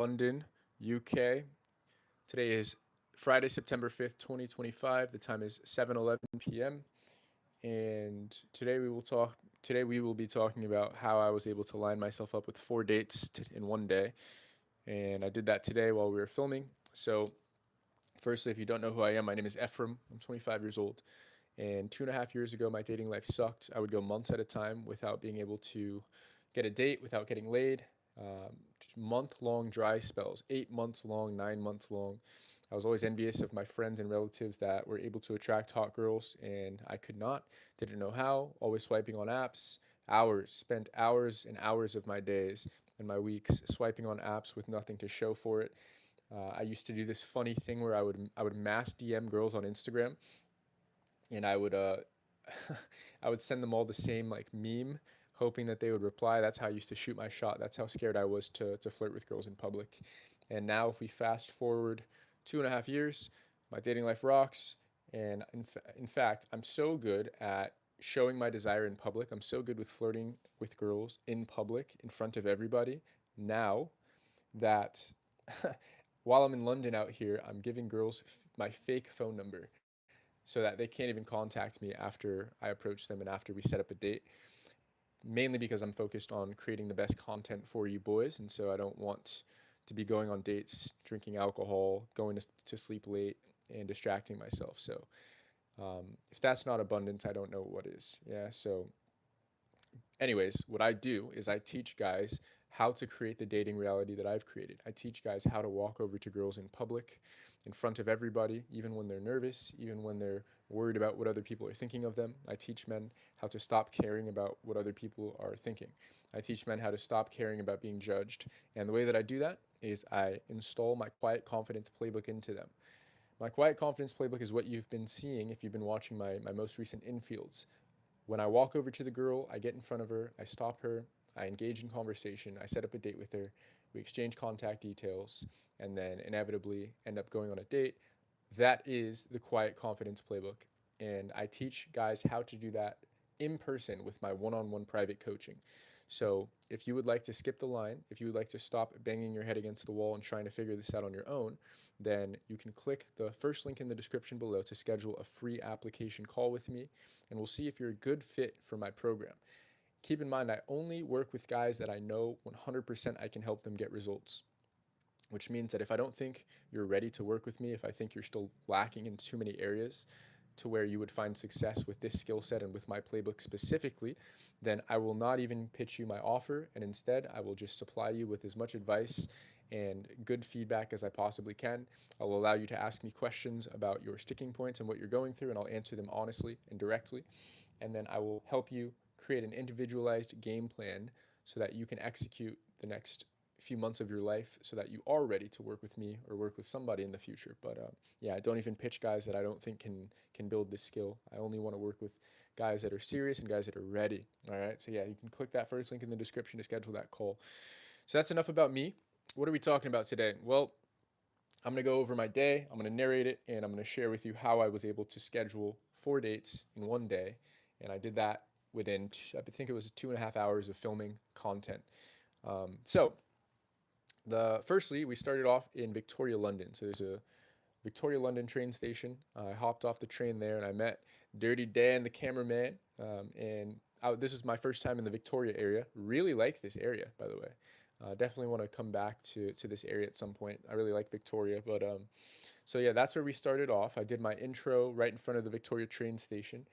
London, UK. Today is Friday, September 5th, 2025. The time is 7:11 p.m. and today we will be talking about how I was able to line myself up with four dates in one day. And I did that today while we were filming. So, firstly, if you don't know who I am, my name is Ephraim. I'm 25 years old. And 2.5 years ago, my dating life sucked. I would go months at a time without being able to get a date, without getting laid. Month long dry spells, 8 months long, 9 months long. I was always envious of my friends and relatives that were able to attract hot girls, and I could not. Didn't know how. Always swiping on apps. Spent hours and hours of my days and my weeks swiping on apps with nothing to show for it. I used to do this funny thing where I would mass DM girls on Instagram, and I would send them all the same like meme, hoping that they would reply. That's how I used to shoot my shot. That's how scared I was to flirt with girls in public. And now, if we fast forward 2.5 years, my dating life rocks. And in fact, I'm so good at showing my desire in public. I'm so good with flirting with girls in public, in front of everybody. Now that while I'm in London out here, I'm giving girls my fake phone number so that they can't even contact me after I approach them and after we set up a date. Mainly because I'm focused on creating the best content for you boys, and so I don't want to be going on dates, drinking alcohol, going to sleep late, and distracting myself. So if that's not abundance, I don't know what is. Yeah. So anyways, what I do is I teach guys how to create the dating reality that I've created. I teach guys how to walk over to girls in public, in front of everybody, even when they're nervous, even when they're worried about what other people are thinking of them. I teach men how to stop caring about what other people are thinking. I teach men how to stop caring about being judged. And the way that I do that is I install my quiet confidence playbook into them. My quiet confidence playbook is what you've been seeing if you've been watching my most recent infields. When I walk over to the girl, I get in front of her, I stop her, I engage in conversation, I set up a date with her, we exchange contact details, and then inevitably end up going on a date. That is the quiet confidence playbook. And I teach guys how to do that in person with my one on one private coaching. So if you would like to skip the line, if you would like to stop banging your head against the wall and trying to figure this out on your own, then you can click the first link in the description below to schedule a free application call with me, and we'll see if you're a good fit for my program. Keep in mind, I only work with guys that I know 100% I can help them get results, which means that if I don't think you're ready to work with me, if I think you're still lacking in too many areas to where you would find success with this skill set and with my playbook specifically, then I will not even pitch you my offer. And instead, I will just supply you with as much advice and good feedback as I possibly can. I'll allow you to ask me questions about your sticking points and what you're going through, and I'll answer them honestly and directly. And then I will help you create an individualized game plan so that you can execute the next few months of your life so that you are ready to work with me or work with somebody in the future. But yeah, I don't even pitch guys that I don't think can build this skill. I only want to work with guys that are serious and guys that are ready. All right. So yeah, you can click that first link in the description to schedule that call. So that's enough about me. What are we talking about today? Well, I'm going to go over my day, I'm going to narrate it, and I'm going to share with you how I was able to schedule four dates in one day. And I did that within, I think it was 2.5 hours of filming content. So, firstly, we started off in Victoria, London. So there's a Victoria, London train station. I hopped off the train there and I met Dirty Dan, the cameraman. This was my first time in the Victoria area. Really like this area, by the way. Definitely want to come back to this area at some point. I really like Victoria, but so yeah, that's where we started off. I did my intro right in front of the Victoria train station,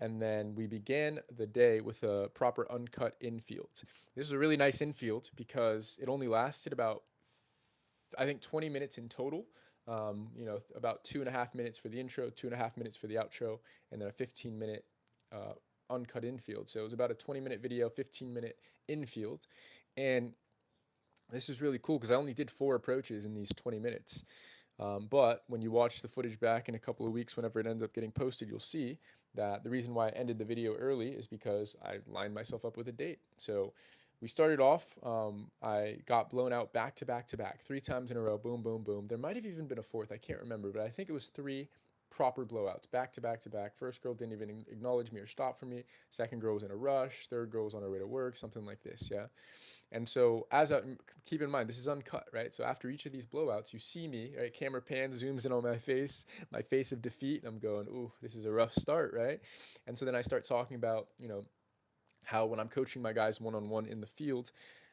and then we began the day with a proper uncut infield. This is a really nice infield because it only lasted about, I think, 20 minutes in total. About 2.5 minutes for the intro, 2.5 minutes for the outro, and then a 15-minute uh, uncut infield. So it was about a 20-minute video, 15-minute infield, and this is really cool because I only did four approaches in these 20 minutes. But when you watch the footage back in a couple of weeks, whenever it ends up getting posted, you'll see that the reason why I ended the video early is because I lined myself up with a date. So we started off, I got blown out back to back to back, three times in a row, boom, boom, boom. There might have even been a fourth, I can't remember, but I think it was three proper blowouts, back to back to back. First girl didn't even acknowledge me or stop for me. Second girl was in a rush. Third girl was on her way to work, something like this, yeah. And so, keep in mind, this is uncut, right? So after each of these blowouts, you see me, right? Camera pans, zooms in on my face of defeat, and I'm going, "Ooh, this is a rough start," right? And so then I start talking about, how when I'm coaching my guys one on one in the field,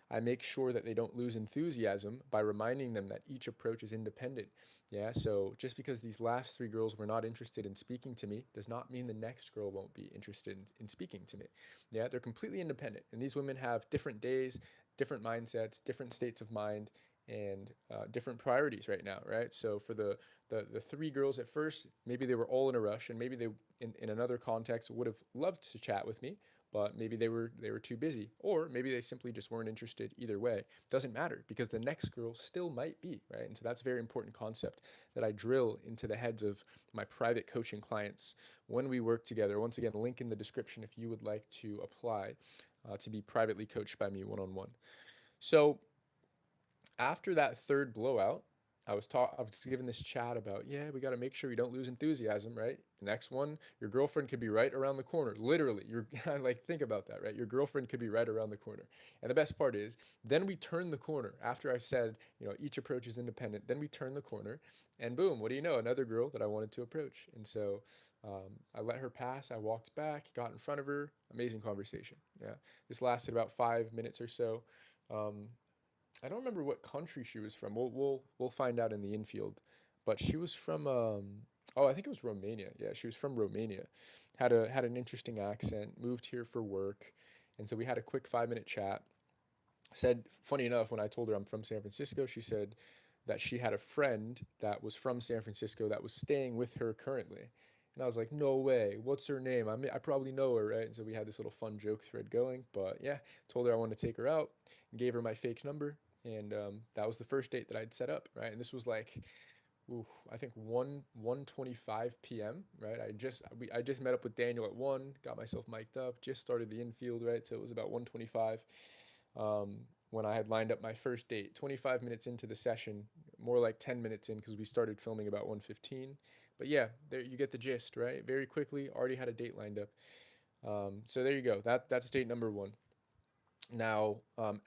I make sure that they don't lose enthusiasm by reminding them that each approach is independent. Yeah, so just because these last three girls were not interested in speaking to me does not mean the next girl won't be interested in speaking to me. Yeah, they're completely independent. And these women have different days, different mindsets, different states of mind, and different priorities right now, right? So for the three girls at first, maybe they were all in a rush, and maybe they, in another context, would have loved to chat with me, but maybe they were too busy, or maybe they simply just weren't interested. Either way, doesn't matter, because the next girl still might be, right? And so that's a very important concept that I drill into the heads of my private coaching clients when we work together. Once again, link in the description if you would like to apply to be privately coached by me one on one. So after that third blowout, I was given this chat about, yeah, we got to make sure we don't lose enthusiasm, right? The next one, your girlfriend could be right around the corner. Literally, you're like, think about that, right? Your girlfriend could be right around the corner. And the best part is, then we turn the corner after I said, each approach is independent. Then we turn the corner, and boom, what do you know? Another girl that I wanted to approach. And so I let her pass. I walked back, got in front of her. Amazing conversation. Yeah, this lasted about 5 minutes or so. Um, I don't remember what country she was from. We'll find out in the infield, but she was from I think it was Romania. Yeah, she was from Romania. Had an interesting accent. Moved here for work, and so we had a quick 5 minute chat. Said, funny enough, when I told her I'm from San Francisco, she said that she had a friend that was from San Francisco that was staying with her currently. And I was like, no way. What's her name? I probably know her, right? And so we had this little fun joke thread going. But yeah, told her I wanted to take her out, and gave her my fake number. And that was the first date that I'd set up, right? And this was like, ooh, I think 1:25 p.m. Right? I just met up with Daniel at 1, got myself mic'd up, just started the infield, right? So it was about 1:25 when I had lined up my first date. 25 minutes into the session, more like 10 minutes in, because we started filming about 1:15. But yeah, there you get the gist, right? Very quickly, already had a date lined up. So there you go. That's date number one. Now,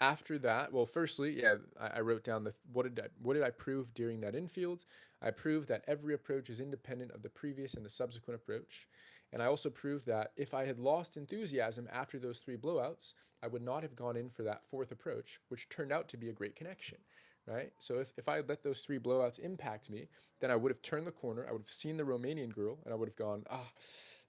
after that, well, firstly, yeah, I wrote down what did I prove during that infield? I proved that every approach is independent of the previous and the subsequent approach. And I also proved that if I had lost enthusiasm after those three blowouts, I would not have gone in for that fourth approach, which turned out to be a great connection, right? So if I had let those three blowouts impact me, then I would have turned the corner, I would have seen the Romanian girl, and I would have gone,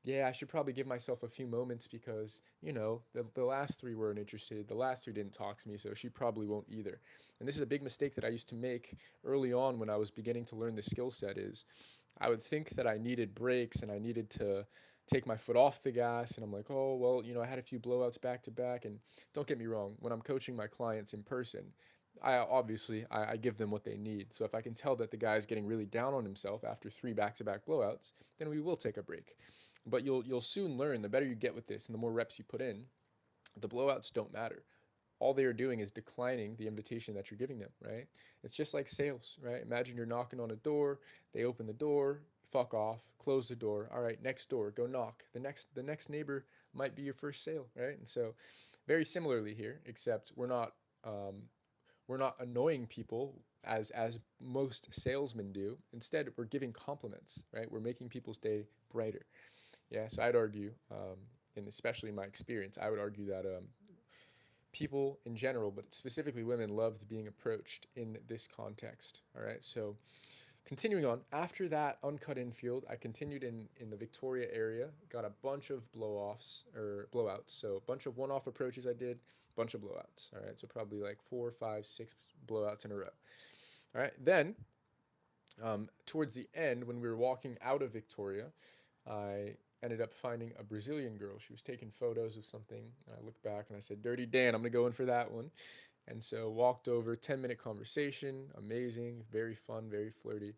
yeah, I should probably give myself a few moments because, the last three weren't interested. The last three didn't talk to me, so she probably won't either. And this is a big mistake that I used to make early on when I was beginning to learn the skill set is I would think that I needed breaks and I needed to take my foot off the gas, and I'm like, oh, well, I had a few blowouts back to back. And don't get me wrong, when I'm coaching my clients in person, I give them what they need. So if I can tell that the guy is getting really down on himself after three back-to-back blowouts, then we will take a break. But you'll soon learn, the better you get with this and the more reps you put in, the blowouts don't matter. All they are doing is declining the invitation that you're giving them, right? It's just like sales, right? Imagine you're knocking on a door, they open the door, fuck off, close the door. All right, next door, go knock. The next neighbor might be your first sale, right? And so very similarly here, except um, we're not annoying people as most salesmen do. Instead, we're giving compliments, right? We're making people's day brighter. Yeah, so I'd argue, and especially in my experience, I would argue that people in general, but specifically women, loved being approached in this context. All right, so continuing on, after that uncut infield, I continued in the Victoria area, got a bunch of blow-offs or blowouts. So a bunch of one-off approaches I did, bunch of blowouts. All right, so probably like 4, 5, 6 blowouts in a row. All right, then towards the end, when we were walking out of Victoria, I ended up finding a Brazilian girl. She was taking photos of something. And I looked back and I said, Dirty Dan, I'm going to go in for that one. And so walked over, 10-minute conversation, amazing, very fun, very flirty.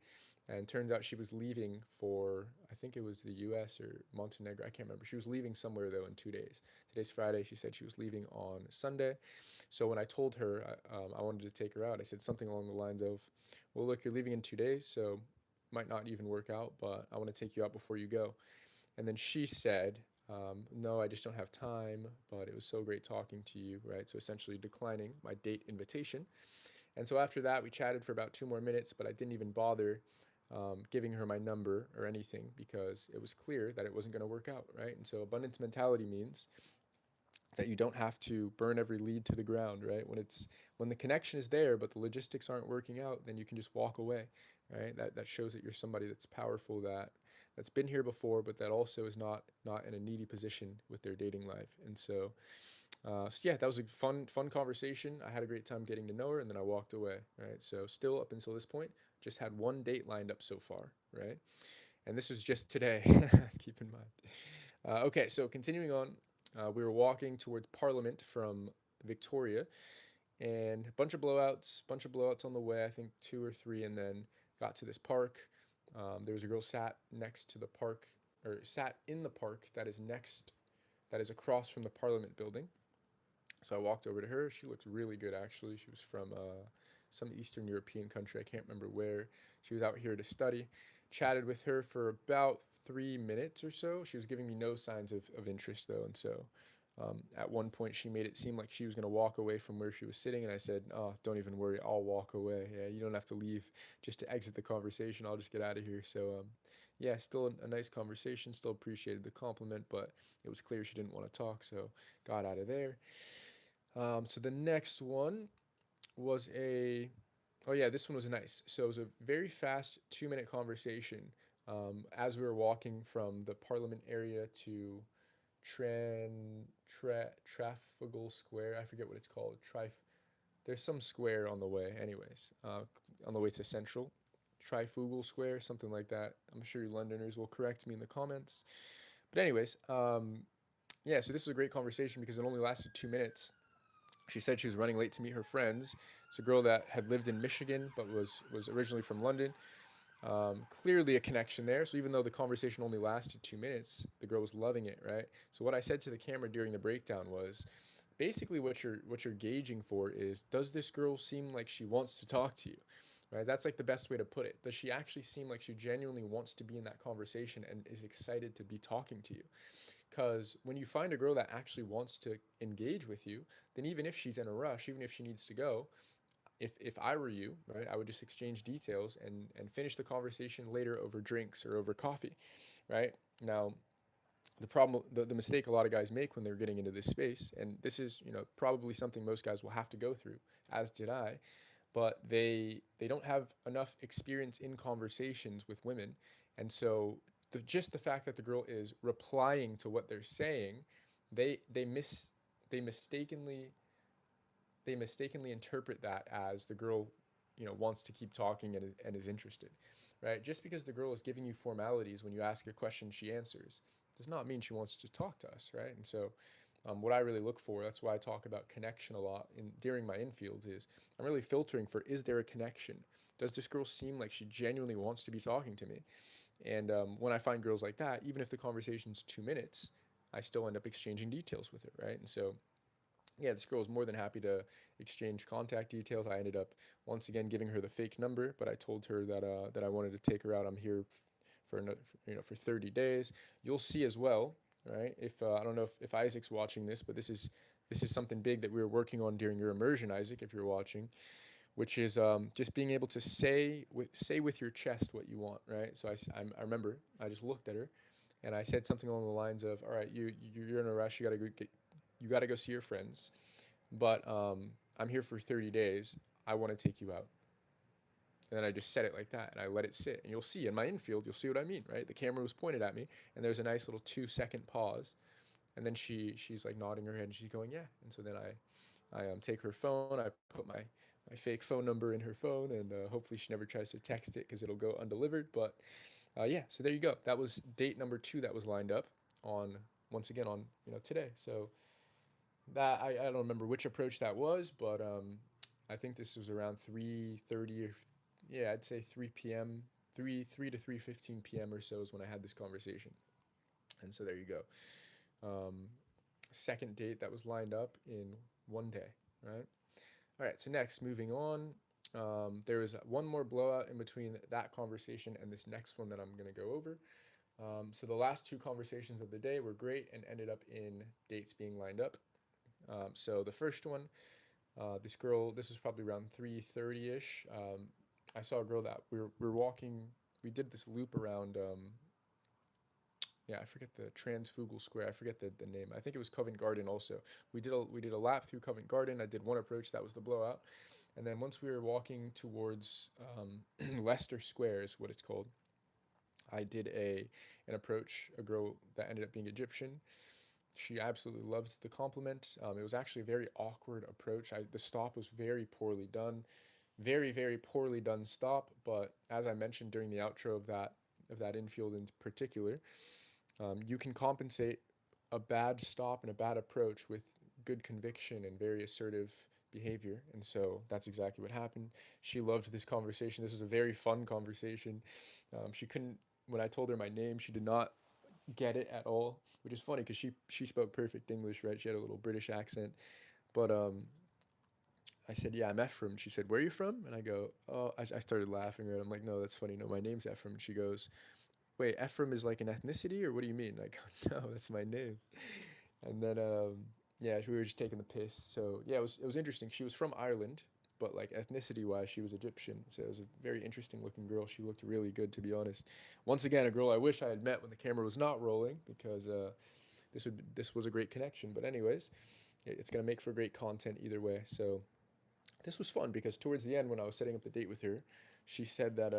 And turns out she was leaving for, I think it was the US or Montenegro, I can't remember. She was leaving somewhere though in 2 days. Today's Friday, she said she was leaving on Sunday. So when I told her I wanted to take her out, I said something along the lines of, well, look, you're leaving in 2 days, so might not even work out, but I want to take you out before you go. And then she said, No, I just don't have time, but it was so great talking to you, right? So essentially declining my date invitation. And so after that, we chatted for about 2 more minutes, but I didn't even bother giving her my number or anything because it was clear that it wasn't going to work out, right? And so abundance mentality means that you don't have to burn every lead to the ground, right? When the connection is there, but the logistics aren't working out, then you can just walk away, right? That shows that you're somebody that's powerful, that's been here before, but that also is not in a needy position with their dating life. And so yeah, that was a fun conversation. I had a great time getting to know her, and then I walked away, right? So still up until this point, just had one date lined up so far, right? And this was just today. Keep in mind. Okay, so continuing on, we were walking towards Parliament from Victoria, and bunch of blowouts on the way. I think two or three, and then got to this park. There was a girl sat next to the park, or sat in the park that is across from the Parliament building. So I walked over to her. She looked really good, actually. She was from some Eastern European country. I can't remember where. She was out here to study. Chatted with her for about 3 minutes or so. She was giving me no signs of interest, though. And so at one point, she made it seem like she was going to walk away from where she was sitting. And I said, "Oh, don't even worry. I'll walk away. Yeah, you don't have to leave just to exit the conversation. I'll just get out of here." So, yeah, still a nice conversation. Still appreciated the compliment, but it was clear she didn't want to talk. So, got out of there. So the next one was oh yeah, this one was nice. So it was a very fast 2 minute conversation as we were walking from the Parliament area to Trafalgar Square. I forget what it's called. There's some square on the way, anyways, on the way to Central. Trifugal Square, something like that. I'm sure you Londoners will correct me in the comments. But anyways, yeah. So this was a great conversation because it only lasted 2 minutes. She said she was running late to meet her friends. It's a girl that had lived in Michigan but was originally from London. Clearly a connection there. So even though the conversation only lasted 2 minutes, the girl was loving it, right? So what I said to the camera during the breakdown was basically what you're gauging for is, does this girl seem like she wants to talk to you? Right? That's like the best way to put it. Does she actually seem like she genuinely wants to be in that conversation and is excited to be talking to you? Because when you find a girl that actually wants to engage with you, then even if she's in a rush, even if she needs to go, if I were you, right, I would just exchange details and finish the conversation later over drinks or over coffee, right? Now, the mistake a lot of guys make when they're getting into this space, and this is probably something most guys will have to go through, as did I, but they don't have enough experience in conversations with women, and so just the fact that the girl is replying to what they're saying, they they mis they mistakenly they mistakenly interpret that as the girl wants to keep talking and is interested, right? Just because the girl is giving you formalities when you ask a question she answers does not mean she wants to talk to us, right? And so what I really look for, that's why I talk about connection a lot during my infields, is I'm really filtering for, is there a connection? Does this girl seem like she genuinely wants to be talking to me? And when I find girls like that, even if the conversation's 2 minutes, I still end up exchanging details with her, right? And so yeah, this girl was more than happy to exchange contact details. I ended up once again giving her the fake number, but I told her that I wanted to take her out. I'm here for for 30 days. You'll see as well, right? If I don't know if Isaac's watching this, but this is something big that we were working on during your immersion, Isaac, if you're watching, which is just being able to say with your chest what you want, right? So I remember I just looked at her, and I said something along the lines of, "All right, you're in a rush. You got to go see your friends, but I'm here for 30 days. I want to take you out." And then I just said it like that, and I let it sit. And you'll see in my infield, you'll see what I mean, right? The camera was pointed at me, and there's a nice little 2 second pause, and then she's like nodding her head, and she's going, "Yeah." And so then I take her phone, I put my fake phone number in her phone, and hopefully she never tries to text it because it'll go undelivered. But yeah, so there you go. That was date number 2 that was lined up on once again on today. So that I don't remember which approach that was, but I think this was around 3:30 or yeah, I'd say 3 p.m. 3 to 3:15 p.m. or so is when I had this conversation. And so there you go. Um, Second date that was lined up in one day, right? All right, so next, moving on. There was one more blowout in between that conversation and this next one that I'm going to go over. So the last two conversations of the day were great and ended up in dates being lined up. So the first one, this girl, this was probably around 3:30 ish. I saw a girl that we were walking. We did this loop around. Yeah, I forget the Transfugal Square. I forget the name. I think it was Covent Garden. Also, we did a lap through Covent Garden. I did one approach. That was the blowout. And then once we were walking towards Leicester Square, is what it's called. I did an approach. A girl that ended up being Egyptian. She absolutely loved the compliment. It was actually a very awkward approach. The stop was very poorly done, very poorly done stop. But as I mentioned during the outro of that infield in particular, you can compensate a bad stop and a bad approach with good conviction and very assertive behavior. And so that's exactly what happened. She loved this conversation. This was a very fun conversation. She couldn't, when I told her my name, she did not get it at all, which is funny because she spoke perfect English, right? She had a little British accent. But I said, "Yeah, I'm Ephraim." She said, "Where are you from?" And I go, "Oh," I started laughing. Right? I'm like, "No, that's funny. No, my name's Ephraim." She goes, "Wait, Ephraim is like an ethnicity, or what do you mean?" Like, "No, that's my name." And then yeah, we were just taking the piss. So yeah, it was interesting. She was from Ireland, but like ethnicity wise, she was Egyptian. So it was a very interesting looking girl. She looked really good, to be honest. Once again, a girl I wish I had met when the camera was not rolling, because this was a great connection. But anyways, it's gonna make for great content either way. So this was fun because towards the end, when I was setting up the date with her, she said that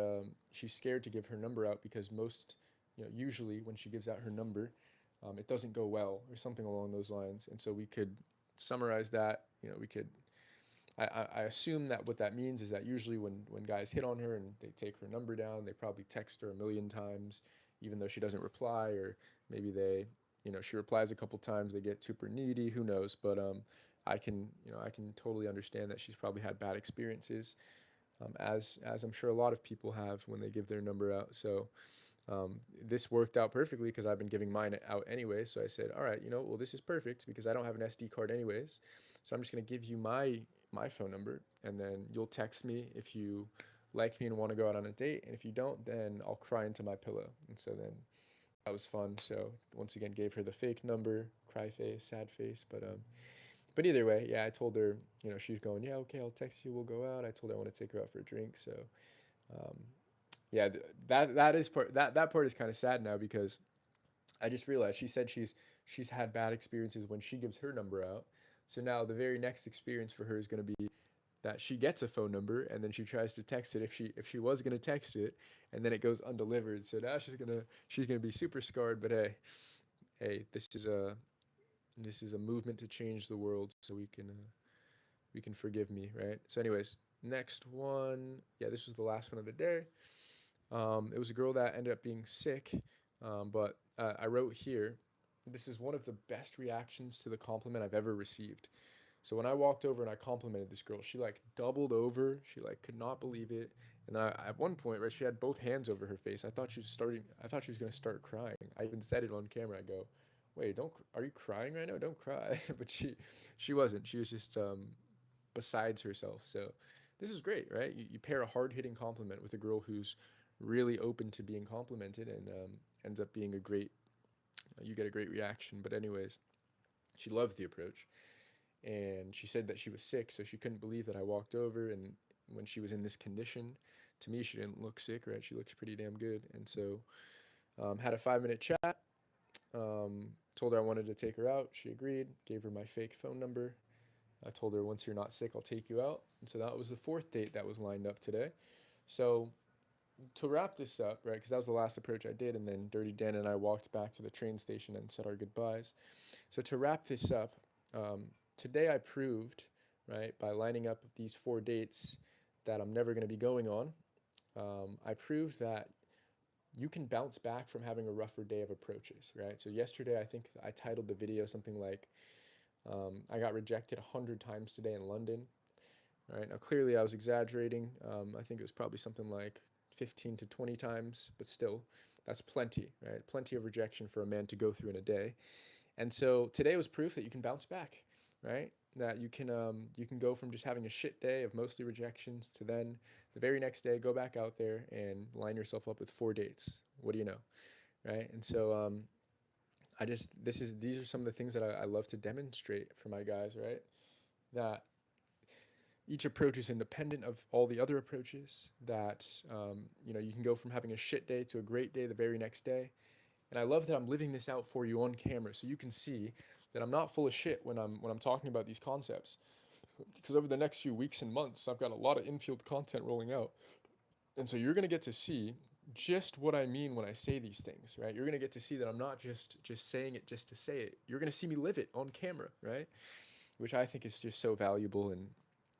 she's scared to give her number out because usually when she gives out her number, it doesn't go well or something along those lines. And so we could summarize that. We could. I assume that what that means is that usually when guys hit on her and they take her number down, they probably text her a million times, even though she doesn't reply, or maybe she replies a couple times, they get super needy. Who knows? But I can totally understand that she's probably had bad experiences, as I'm sure a lot of people have when they give their number out. So this worked out perfectly because I've been giving mine out anyway. So I said, all right, well, this is perfect because I don't have an SD card anyways. So I'm just gonna give you my phone number, and then you'll text me if you like me and want to go out on a date, and if you don't, then I'll cry into my pillow. And so then that was fun. So once again, gave her the fake number, cry face, sad face, but either way, yeah, I told her, she's going, yeah, okay, I'll text you, we'll go out. I told her I want to take her out for a drink. So um, yeah, that part is kind of sad now because I just realized she said she's had bad experiences when she gives her number out. So now the very next experience for her is going to be that she gets a phone number and then she tries to text it if she was going to text it, and then it goes undelivered. So now she's going to be super scarred, but hey, this is a movement to change the world, so we can forgive me, right? So anyways, next one. Yeah, this was the last one of the day. It was a girl that ended up being sick, but I wrote here, this is one of the best reactions to the compliment I've ever received. So when I walked over and I complimented this girl, she like doubled over. She like could not believe it. And then at one point, right, she had both hands over her face. I thought she was gonna start crying. I even said it on camera. I go, "Wait, don't. Are you crying right now? Don't cry." But she wasn't. She was just besides herself. So this is great, right? You pair a hard hitting compliment with a girl who's really open to being complimented, and ends up being you get a great reaction. But anyways, she loved the approach, and she said that she was sick, so she couldn't believe that I walked over. And when she was in this condition, to me, she didn't look sick, right? She looks pretty damn good. And so had a 5 minute chat. Told her I wanted to take her out. She agreed. Gave her my fake phone number. I told her, once you're not sick, I'll take you out. And so that was the fourth date that was lined up today. So to wrap this up, right, because that was the last approach I did, and then Dirty Dan and I walked back to the train station and said our goodbyes. So to wrap this up, today I proved, right, by lining up these four dates that I'm never going to be going on. I proved that you can bounce back from having a rougher day of approaches, right? So yesterday, I think I titled the video something like, I got rejected 100 times today in London. All right, now clearly I was exaggerating. I think it was probably something like 15 to 20 times, but still, that's plenty, right? Plenty of rejection for a man to go through in a day. And so today was proof that you can bounce back, right? That you can go from just having a shit day of mostly rejections to then the very next day go back out there and line yourself up with four dates. What do you know? right? And so I just these are some of the things that I love to demonstrate for my guys, right? That each approach is independent of all the other approaches. That you can go from having a shit day to a great day the very next day. And I love that I'm living this out for you on camera, so you can see that I'm not full of shit when I'm talking about these concepts. Because over the next few weeks and months, I've got a lot of infield content rolling out, and so you're gonna get to see just what I mean when I say these things, right? You're gonna get to see that I'm not just saying it just to say it. You're gonna see me live it on camera, right? Which I think is just so valuable. And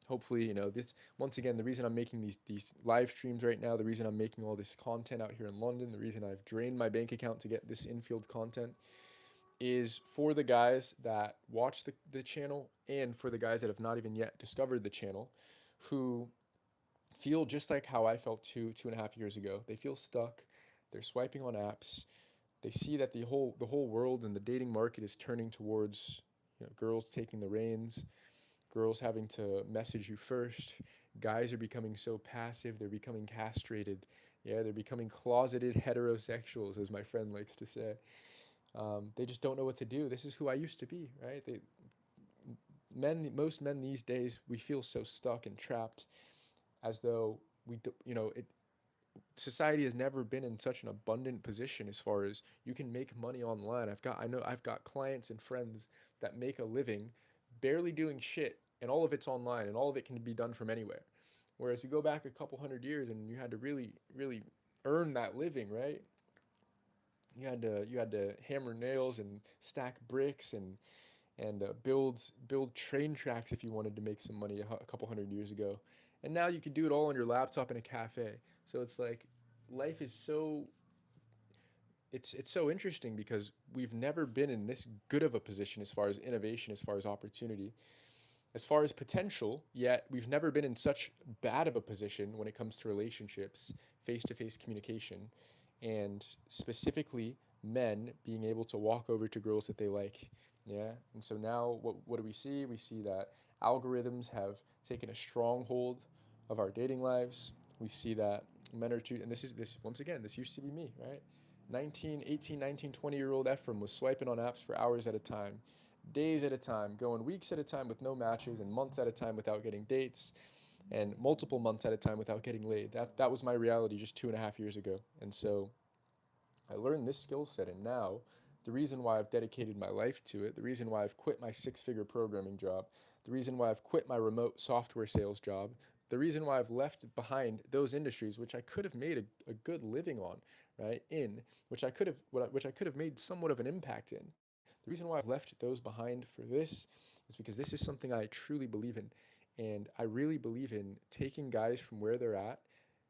hopefully, this, once again, the reason I'm making these live streams right now, the reason I'm making all this content out here in London, the reason I've drained my bank account to get this infield content is for the guys that watch the channel, and for the guys that have not even yet discovered the channel, who feel just like how I felt 2.5 years ago. They feel stuck. They're swiping on apps. They see that the whole world and the dating market is turning towards girls taking the reins, girls having to message you first. Guys are becoming so passive. They're becoming castrated. Yeah, they're becoming closeted heterosexuals, as my friend likes to say. They just don't know what to do. This is who I used to be, right? Most men these days, we feel so stuck and trapped, as though society has never been in such an abundant position as far as you can make money online. I've got clients and friends that make a living barely doing shit, and all of it's online, and all of it can be done from anywhere. Whereas you go back a couple hundred years and you had to really really earn that living, right? You had to hammer nails and stack bricks and build train tracks if you wanted to make some money a couple hundred years ago. And now you can do it all on your laptop in a cafe. So it's like life is so it's so interesting because we've never been in this good of a position as far as innovation, as far as opportunity, as far as potential, yet we've never been in such bad of a position when it comes to relationships, face-to-face communication, and specifically men being able to walk over to girls that they like. Yeah. And so now what do we see? We see that algorithms have taken a stronghold of our dating lives. We see that men are too, and this once again, this used to be me, right? 19, 18, 19, 20-year-old Ephraim was swiping on apps for hours at a time, days at a time, going weeks at a time with no matches, and months at a time without getting dates, and multiple months at a time without getting laid. That was my reality just 2.5 years ago. And so I learned this skill set, and now the reason why I've dedicated my life to it, the reason why I've quit my six-figure programming job, the reason why I've quit my remote software sales job, the reason why I've left behind those industries which I could have made a good living on, right? In which I could have made somewhat of an impact in. The reason why I've left those behind for this is because this is something I truly believe in. And I really believe in taking guys from where they're at,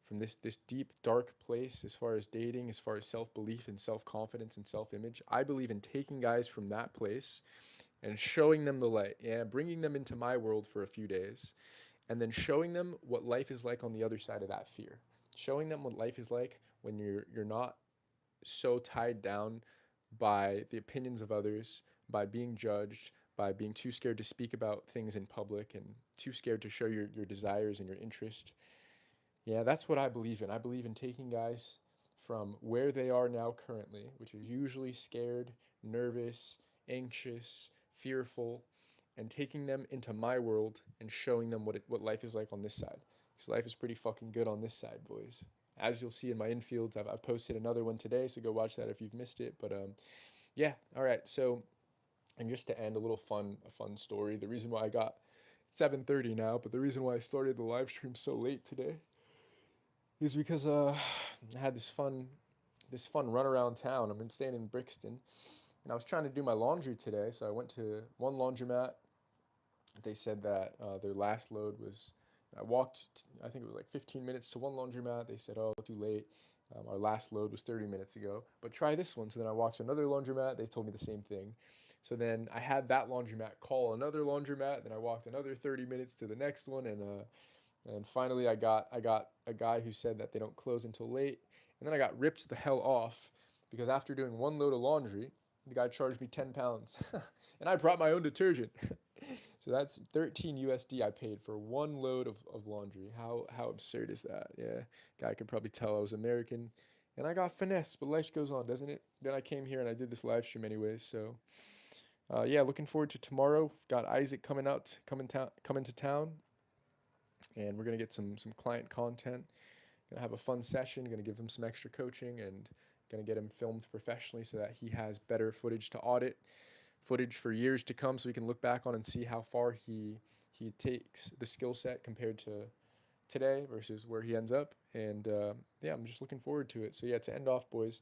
from this deep dark place, as far as dating, as far as self-belief and self-confidence and self-image. I believe in taking guys from that place and showing them the light, yeah, bringing them into my world for a few days, and then showing them what life is like on the other side of that fear, showing them what life is like when you're not so tied down by the opinions of others, by being judged, by being too scared to speak about things in public, and too scared to show your desires and your interest. Yeah, that's what I believe in. I believe in taking guys from where they are now currently, which is usually scared, nervous, anxious, fearful, and taking them into my world and showing them what life is like on this side. Because life is pretty fucking good on this side, boys. As you'll see in my infields, I've posted another one today, so go watch that if you've missed it. But yeah, all right. So, and just to end a fun story. The reason why I got 7:30 now, but the reason why I started the live stream so late today is because I had this fun run around town. I've been staying in Brixton, and I was trying to do my laundry today. So I went to one laundromat. They said that their last load was. I walked. I think it was like 15 minutes to one laundromat. They said, "Oh, too late. Our last load was 30 minutes ago." But try this one. So then I walked to another laundromat. They told me the same thing. So then I had that laundromat call another laundromat. Then I walked another 30 minutes to the next one, and finally, I got a guy who said that they don't close until late, and then I got ripped the hell off because after doing one load of laundry, the guy charged me 10 pounds, and I brought my own detergent. So that's 13 USD I paid for one load of laundry. How absurd is that? Yeah, guy could probably tell I was American, and I got finesse, but life goes on, doesn't it? Then I came here and I did this live stream anyways. So yeah, looking forward to tomorrow. Got Isaac coming to town, and we're gonna get some client content. Gonna have a fun session. Gonna give him some extra coaching and gonna get him filmed professionally so that he has better footage to audit, footage for years to come, so we can look back on and see how far he takes the skill set compared to today versus where he ends up. And yeah, I'm just looking forward to it. So yeah, to end off, boys,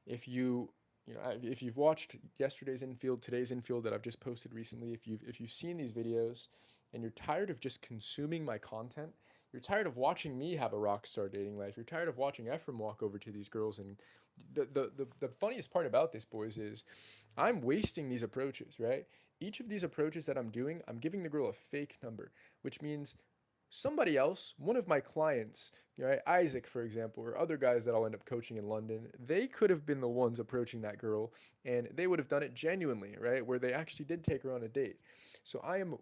if if you've watched yesterday's infield, today's infield that I've just posted recently, if you've seen these videos and you're tired of just consuming my content, you're tired of watching me have a rock star dating life, you're tired of watching Ephraim walk over to these girls, and the funniest part about this, boys, is I'm wasting these approaches, right? Each of these approaches that I'm doing, I'm giving the girl a fake number, which means somebody else, one of my clients, right, Isaac, for example, or other guys that I'll end up coaching in London, they could have been the ones approaching that girl, and they would have done it genuinely, right, where they actually did take her on a date. So I'm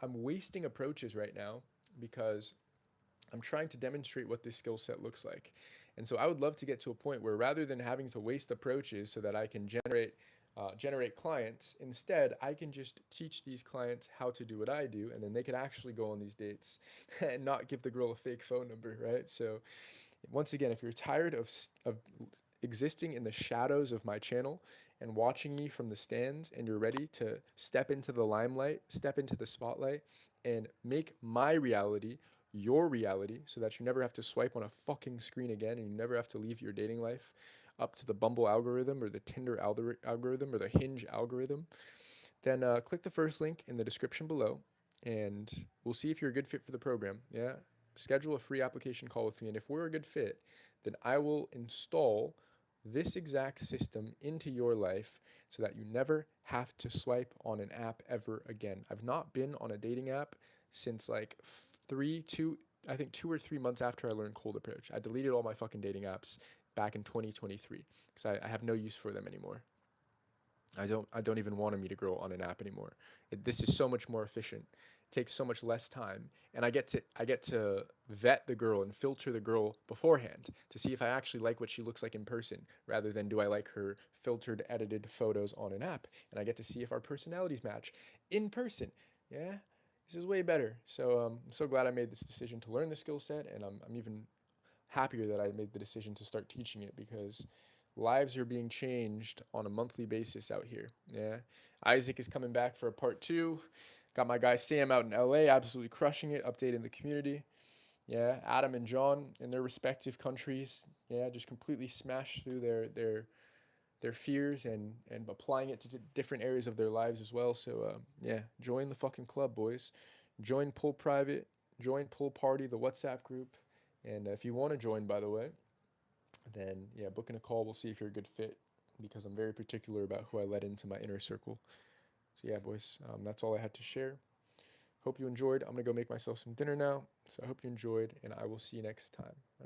wasting approaches right now because I'm trying to demonstrate what this skill set looks like. And so I would love to get to a point where rather than having to waste approaches so that I can generate clients, instead I can just teach these clients how to do what I do, and then they can actually go on these dates and not give the girl a fake phone number, right? So once again, if you're tired of existing in the shadows of my channel and watching me from the stands, and you're ready to step into the limelight, step into the spotlight, and make my reality your reality so that you never have to swipe on a fucking screen again and you never have to leave your dating life up to the Bumble algorithm or the Tinder algorithm or the Hinge algorithm, then click the first link in the description below and we'll see if you're a good fit for the program. Yeah. Schedule a free application call with me. And if we're a good fit, then I will install this exact system into your life so that you never have to swipe on an app ever again. I've not been on a dating app since like I think 2 or 3 months after I learned cold approach. I deleted all my fucking dating apps back in 2023 because I have no use for them anymore. I don't even want to meet a girl on an app anymore. This is so much more efficient. It takes so much less time, and I get to vet the girl and filter the girl beforehand to see if I actually like what she looks like in person, rather than do I like her filtered, edited photos on an app. And I get to see if our personalities match in person. Yeah, this is way better. So I'm so glad I made this decision to learn the skill set, and I'm even happier that I made the decision to start teaching it because lives are being changed on a monthly basis out here. Yeah. Isaac is coming back for a part two. Got my guy Sam out in LA, absolutely crushing it, updating the community. Yeah. Adam and John in their respective countries. Yeah. Just completely smashed through their fears and applying it to different areas of their lives as well. So yeah, join the fucking club, boys. Join Pull Private. Join Pull Party, the WhatsApp group. And if you want to join, by the way, then yeah, booking a call. We'll see if you're a good fit because I'm very particular about who I let into my inner circle. So yeah, boys, that's all I had to share. Hope you enjoyed. I'm gonna go make myself some dinner now. So I hope you enjoyed, and I will see you next time. All right.